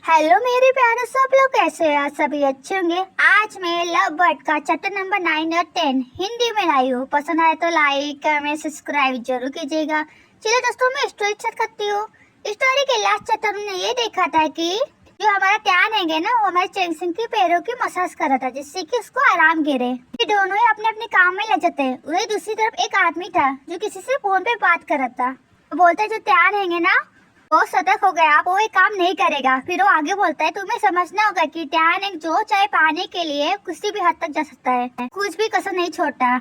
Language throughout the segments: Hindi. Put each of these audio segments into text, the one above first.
हेलो मेरे प्यारे सब लोग, कैसे हैं? आज सभी अच्छे होंगे। आज मैं लव बर्ड का चैप्टर नंबर 9 और 10 हिंदी में लाई हूँ। पसंद आए तो लाइक कमेंट सब्सक्राइब जरूर कीजिएगा। चलिए दोस्तों, मैं स्टोरी स्टार्ट करती हूँ। स्टोरी के लास्ट चैप्टर में ये देखा था कि जो हमारा त्यान है ना, वो हमारे चेंगसिंग के पैरों की मसाज कर रहा था, जिससे कि उसको आराम गिरे। ये दोनों ही अपने अपने काम में लग जाते हैं। वही दूसरी तरफ एक आदमी था जो किसी से फोन पे बात कर रहा था। बोलते जो त्यान है ना, वो सतर्क हो गया, वो एक काम नहीं करेगा। फिर वो आगे बोलता है, तुम्हें समझना होगा कि त्यान एक जो चाहे पाने के लिए किसी भी हद तक जा सकता है, कुछ भी कसर नहीं छोड़ता।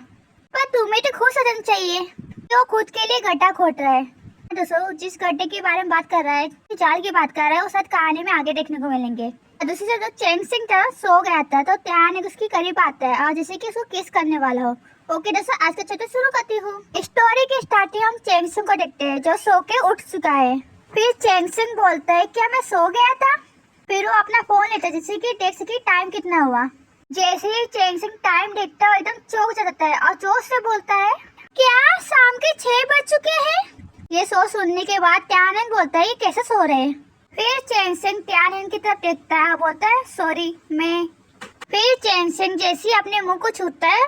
पर तुम्हें तो खुद समझना चाहिए कि वो खुद के लिए गड्ढा खोद रहा है। दोस्तों, जिस गड्ढे के बारे में बात कर रहा है, जाल की बात कर रहा है, वो शायद कहानी में आगे देखने को मिलेंगे। दूसरी तरफ जो चेंगसिंग था सो गया था, तो त्यान एक उसकी करीब आता है और जैसे कि उसको किस करने वाला हो। ओके दोस्तों, आज का चैप्टर शुरू करती हूँ। स्टोरी की स्टार्टिंग हम चेंगसिंग को देखते हैं, जो सो के उठ चुका है। फिर चेंगसिंग बोलता है, क्या मैं सो गया था? फिर वो अपना फोन लेता है, जैसे कि देख सके टाइम कितना हुआ। जैसे ही चेंगसिंग टाइम देखता है, एकदम चौंक जाता है और जोश से बोलता है, क्या शाम के 6 बज चुके हैं? ये सोच सुनने के बाद त्यानन बोलता है, ये कैसे सो रहे हैं? फिर चेंगसिंग त्यानन की तरफ देखता है और बोलता है, सॉरी मैं। फिर चेंगसिंग जैसे ही अपने मुंह को छूता है,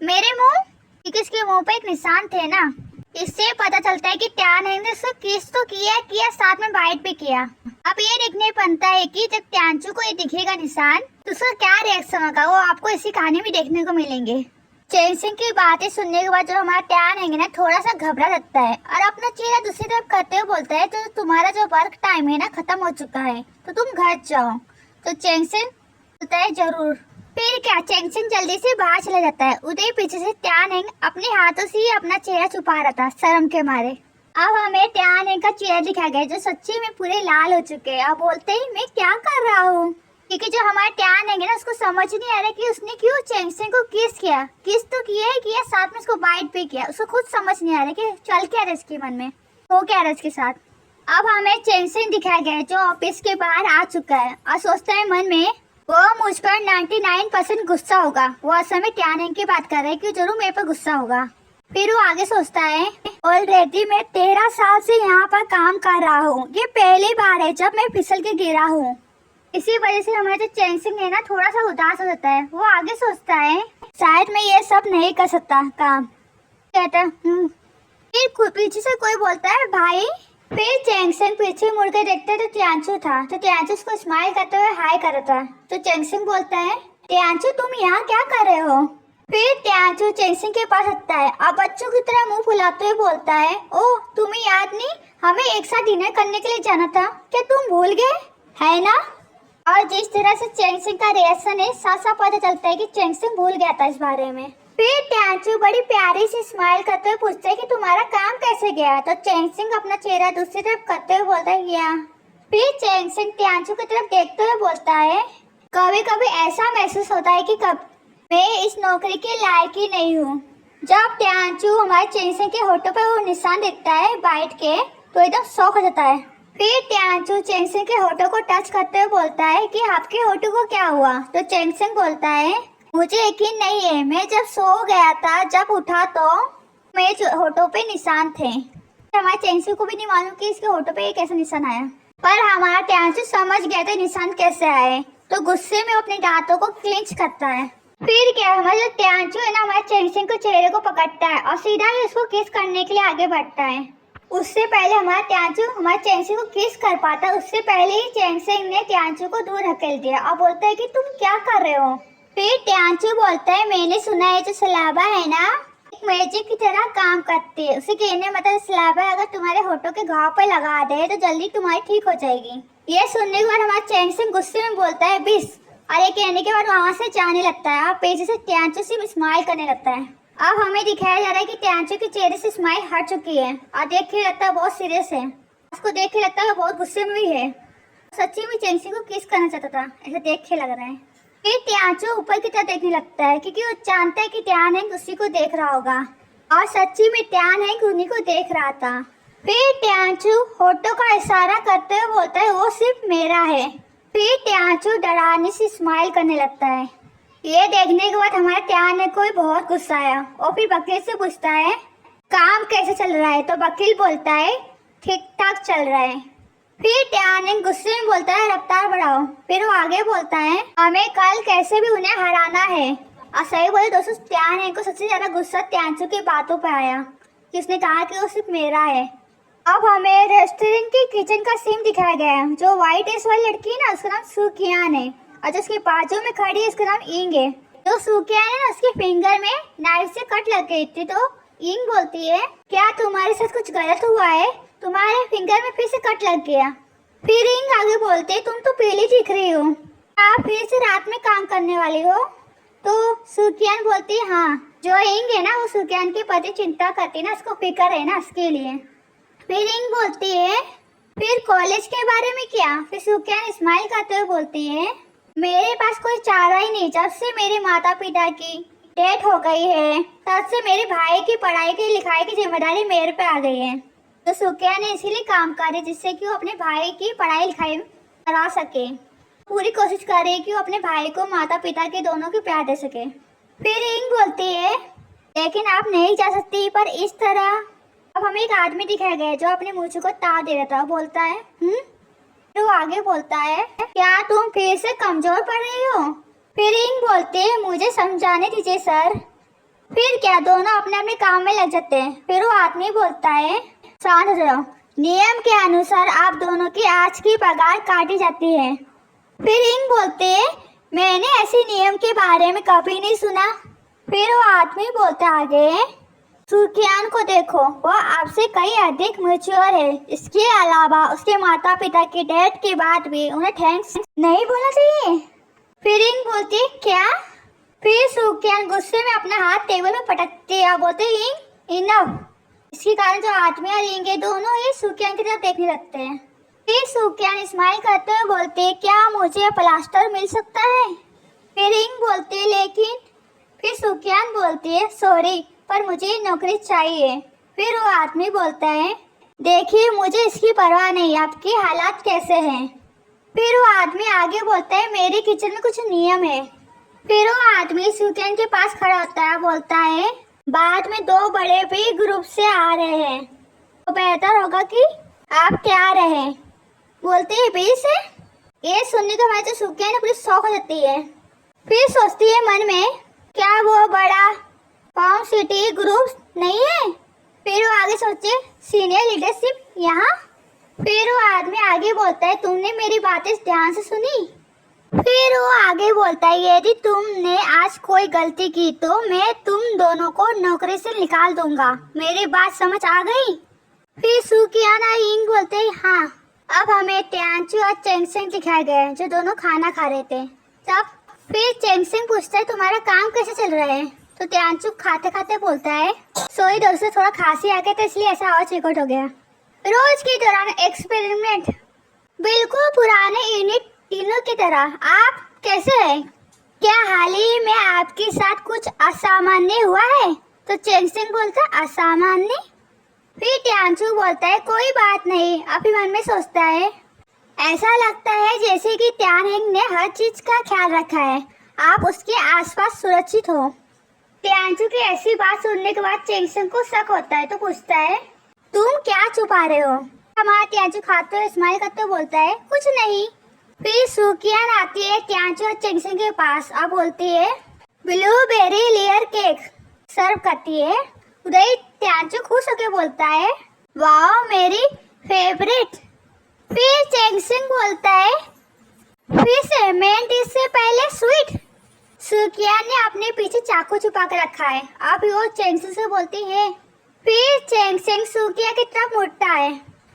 मेरे मुंह? क्योंकि इसके मुंह पे एक निशान थे ना। इससे पता चलता है कि त्यान ने उसको किस तो किया साथ में बाइट भी किया। अब ये देखने बनता है कि जब त्यांचू को ये दिखेगा निशान, तो उसका क्या रिएक्शन होगा, वो आपको इसी कहानी में देखने को मिलेंगे। चेंगसिंग की बातें सुनने के बाद जो हमारा त्यान है ना, थोड़ा सा घबरा जाता है और अपना चेहरा दूसरी तरफ करते हुए बोलता है, तो तुम्हारा जो वर्क टाइम है ना खत्म हो चुका है, तो तुम घर जाओ। तो चेंगसिंग बोलता है, जरूर। फिर क्या चेंगसिंग जल्दी से बाहर चला जाता है। उधर पीछे से त्यानंग अपने हाथों से ही अपना चेहरा छुपा रहा था शर्म के मारे। अब हमें त्यानंग का चेहरा दिखाया गया, जो सच्ची में पूरे लाल हो चुके हैं। अब बोलते ही, मैं क्या कर रहा हूँ? क्योंकि जो हमारा त्यानंग है ना, उसको समझ नहीं आ रहा कि उसने क्यों चेंगसिंग को किस किया। किस तो किया साथ में उसको बाइट भी किया। उसको खुद समझ नहीं आ रहा कि चल क्या रहा इसके मन में, हो क्या रहा इसके साथ। अब हमें चेंगसिंग दिखाया गया है, जो ऑफिस के बाहर आ चुका है और सोचता है मन में, वो मुझ पर 99% गुस्सा होगा। वो असल में त्यानंग की बात कर रहा है कि जरूर मेरे पर गुस्सा होगा। फिर वो आगे सोचता है, ऑलरेडी मैं 13 साल से यहाँ पर काम कर रहा हूँ। ये पहली बार है जब मैं फिसल के गिरा हूँ। इसी वजह से हमारा जो चेंगसिंग है ना, थोड़ा सा उदास हो जाता है। वो आगे सोचता है, शायद मैं ये सब नहीं कर सकता काम। कहता फिर पीछे से कोई बोलता है, भाई। फिर चेंगसिंग पीछे मुड़ के देखता है तो त्यांचू था। तो त्यांचू उसको स्माइल करते हुए हाय कर रहा था। तो चेंगसिंग बोलता है, त्यांचू तुम यहाँ क्या कर रहे हो? फिर त्यांचू चेंगसिंग के पास आता है और बच्चों की तरह मुंह फुलाते हुए बोलता है, ओह तुम्हें याद नहीं, हमें एक साथ डिनर करने के लिए जाना था, क्या तुम भूल गए है ना? और जिस तरह से चेंगसिंग का रिएक्शन है, साफ साफ पता चलता है कि चेंगसिंग भूल गया था इस बारे में। फिर त्यांचू बड़ी प्यारी सी स्माइल करते हुए पूछता है कि तुम्हारा काम कैसे गया? तो चेंगसिंग अपना चेहरा दूसरी तरफ करते हुए बोलता है, गया। फिर चेंगसिंग त्यांचू की तरफ देखते हुए बोलता है, कभी कभी ऐसा महसूस होता है कि मैं इस नौकरी के लायक ही नहीं हूँ। जब त्यांचू हमारे चेंगसिंग के होठों पर वो निशान देखता है बाइट के, तो एकदम शौक हो जाता है। फिर त्यांचू चेंगसिंग के होठों को टच करते हुए बोलता है कि आपके होठों को क्या हुआ? तो चेंगसिंग बोलता है, मुझे यकीन नहीं है, मैं जब सो गया था, जब उठा तो मेरे होठों पे निशान थे। हमारे चेंगसिंग को भी नहीं मालूम कि इसके होठों पे कैसा निशान आया, पर हमारा त्यांचू समझ गया था निशान कैसे आए। तो गुस्से में अपने दांतों को क्लिंच करता है। फिर क्या, हमारा जो त्यांचू है ना, हमारे चेंगसिंग को चेहरे को पकड़ता है और सीधा ही उसको किस करने के लिए आगे बढ़ता है। उससे पहले हमारा त्यांचू हमारे चेंगसिंग को किस कर पाता, उससे पहले ही चेंगसिंग ने त्यांचू को दूर धकेल दिया और बोलता है कि तुम क्या कर रहे हो? फिर त्यांचू बोलता है, मैंने सुना है जो सलाबा है ना, एक मैजिक की तरह काम करती है। उसे कहने मतलब सलाबा अगर तुम्हारे होठों के घाव पर लगा दे तो जल्दी तुम्हारी ठीक हो जाएगी। ये सुनने के बाद हमारा चेंगसिंग गुस्से में बोलता है, बिस। और ये कहने के बाद वहाँ से जाने लगता है और पीछे से त्यांचू से स्माइल करने लगता है। अब हमें दिखाया जा रहा है कि त्यांचू के चेहरे से स्माइल हट चुकी है और देख के लगता है बहुत सीरियस है। उसको देख के लगता है बहुत गुस्से में भी है। सच्ची में चेंगसिंग को किस करना चाहता था, ऐसा देख के लग रहा है। फिर त्यांचू ऊपर की तरफ देखने लगता है, क्योंकि वो जानता है कि त्यानंग उसी को देख रहा होगा और सच्ची में त्यानंग उन्हीं को देख रहा था। फिर त्यांचू होठों का इशारा करते हुए बोलता है, वो सिर्फ मेरा है। फिर त्यांचू डराने से स्माइल करने लगता है। ये देखने के बाद हमारे त्यानंग को भी बहुत गुस्सा आया और फिर वकील से पूछता है, काम कैसे चल रहा है? तो वकील बोलता है, ठीक ठाक चल रहा है। फिर टैनिंग गुस्से में बोलता है रफ्तार बढ़ाओ। फिर वो आगे बोलता है हमें कल कैसे भी उन्हें हराना है। और सही बोले दोस्तों, टैनिंग को सबसे ज्यादा गुस्सा त्यांचू की बातों पर आया कि उसने कहा कि वो सिर्फ मेरा है। अब हमें रेस्टोरेंट की किचन का सीन दिखाया गया है। जो व्हाइट ड्रेस वाली लड़की है ना, उसका नाम सुकियान है, और जो उसके बाजू में खड़ी है उसका नाम इंग है। जो सुकियान है ना, उसके फिंगर में नाइफ से कट लग गई थी, तो इंग बोलती है क्या तुम्हारे साथ कुछ गलत हुआ है, तुम्हारे फिंगर में फिर से कट लग गया। फिर इंग आगे बोलते तुम तो पहले दिख रही हो, आप फिर से रात में काम करने वाली हो। तो सुकियान बोलती है हाँ, जो इंग है ना वो सुकियान के प्रति चिंता करती है ना, उसको फिक्र है ना उसके लिए। फिर इंग बोलती है फिर कॉलेज के बारे में क्या। फिर सुकियान स्माइल करते हुए बोलती है मेरे पास कोई चारा ही नहीं, जब से मेरे माता पिता की डेथ हो गई है तब से मेरे भाई की पढ़ाई की लिखाई की जिम्मेदारी मेरे पे आ गई है। तो सुकियान ने इसीलिए काम कर रही जिससे कि वो अपने भाई की पढ़ाई लिखाई करा सके। पूरी कोशिश कर रही है कि वो अपने भाई को माता पिता के दोनों की प्यार दे सके। फिर इंग बोलती है लेकिन आप नहीं जा सकती पर इस तरह। अब हमें एक आदमी दिखाया गया है जो अपने मूछों को ताव दे रहा था। बोलता है फिर वो आगे बोलता है क्या तुम फिर से कमजोर पड़ रही हो। फिर इंग बोलते हैं मुझे समझाने दीजिए सर। फिर क्या दोनों अपने अपने काम में लग जाते हैं। फिर वो आदमी बोलता है शांत हो जाओ, नियम के अनुसार आप दोनों की आज की पगार काटी जाती है। फिर इंग बोलते हैं मैंने ऐसे नियम के बारे में कभी नहीं सुना। फिर वो आदमी बोलता आगे सुकियान को देखो, वह आपसे कई अधिक मैच्योर है। इसके अलावा उसके माता पिता की डेथ के बाद भी उन्हें थैंक्स नहीं बोलना चाहिए। फिर इंग बोलती है क्या। फिर सुकियान गुस्से में अपना हाथ टेबल में पटकती है और बोलते इंग इनफ। इसके कारण जो आदमी और इंग है दोनों ही सुकियान की तरफ देखने लगते हैं। फिर सुकियान स्माइल करते हुए बोलते हैं क्या मुझे प्लास्टर मिल सकता है। फिर इंग बोलते है लेकिन। फिर सुकियान बोलती है सॉरी पर मुझे नौकरी चाहिए। फिर वो आदमी बोलता है देखिए मुझे इसकी परवाह नहीं, आपके हालात कैसे हैं। फिर वो आदमी आगे बोलता है मेरे किचन में कुछ नियम है। फिर वो आदमी सुकियान के पास खड़ा होता है, बोलता है बाद में 2 बड़े भी ग्रुप से आ रहे हैं, तो बेहतर होगा कि आप तैयार रहें। बोलते हैं बीस है। ये सुनने के बाद जो सुकियान पूरी शौक हो जाती है। फिर सोचती है मन में क्या वो बड़ा पाउंड सिटी ग्रुप नहीं है। फिर वो आगे सोचे सीनियर लीडरशिप यहाँ। फिर वो आदमी आगे बोलता है तुमने मेरी बातें ध्यान से सुनी। फिर वो आगे बोलता है यदि तुमने आज कोई गलती की तो मैं तुम दोनों को नौकरी से निकाल दूंगा। मेरी बात समझ आ गई। फिर सुकियान और इंग बोलते हैं हाँ। अब हमें त्यांचू और चेंगसेंग दिखाए गए हैं जो दोनों खाना खा रहे थे। तब फिर चेंगसेंग पूछता है तुम्हारा काम कैसे चल रहा है। तो त्यांचू खाते खाते बोलता है सॉरी दोस्तों, थोड़ा खांसी आ गया तो इसलिए ऐसा आवाज रिकॉर्ड हो गया। रोज के दौरान एक्सपेरिमेंट बिल्कुल पुराने यूनिट तीनों की तरह। आप कैसे हैं? क्या हाल ही में आपके साथ कुछ असामान्य हुआ है। तो चेंगसेंग बोलता असामान्य। फिर त्यांचू बोलता है कोई बात नहीं। अभी मन में सोचता है ऐसा लगता है जैसे कि त्यांग ने हर चीज का ख्याल रखा है, आप उसके आसपास सुरक्षित हो। त्यांचू की ऐसी बात सुनने के बाद चेंगसेंग को शक होता है, तो पूछता है तुम क्या छुपा रहे हो। हमारा त्यांचू खाते हुए स्माइल करते बोलता है कुछ नहीं। फिर सुकियान आती है त्यांचू और चेंगसेंग के पास और बोलती है ब्लूबेरी लेयर केक सर्व करती है। उदय त्यांचू खुश होकर बोलता है वाह मेरी फेवरेट। फिर चेंगसेंग बोलता है फिर से मेन डिश से पहले स्वीट। सुकियान ने अपने पीछे चाकू छुपा कर रखा है। अब वो चेंगसेंग से बोलती है। फिर चेंगसेंग सुकिया की तरफ मुड़ता है।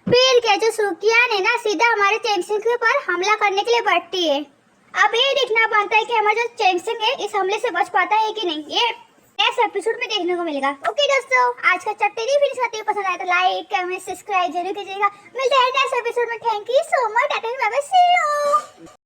फिर क्या जो सुकियान है ना सीधा हमारे चेंगसेंग के ऊपर हमला करने के लिए बढ़ती है। अब ये देखना बनता है कि हमारा जो चेंगसेंग है इस हमले से बच पाता है कि नहीं। ये नेक्स्ट एपिसोड में देखने को मिलेगा। ओके दोस्तों, आज का चैप्टर ये फिनिश करते हुए पसंद आया तो लाइक कमेंट सब्सक्राइब जरूर कीजिएगा। मिलते हैं नेक्स्ट एपिसोड में। Thank you so much. See you.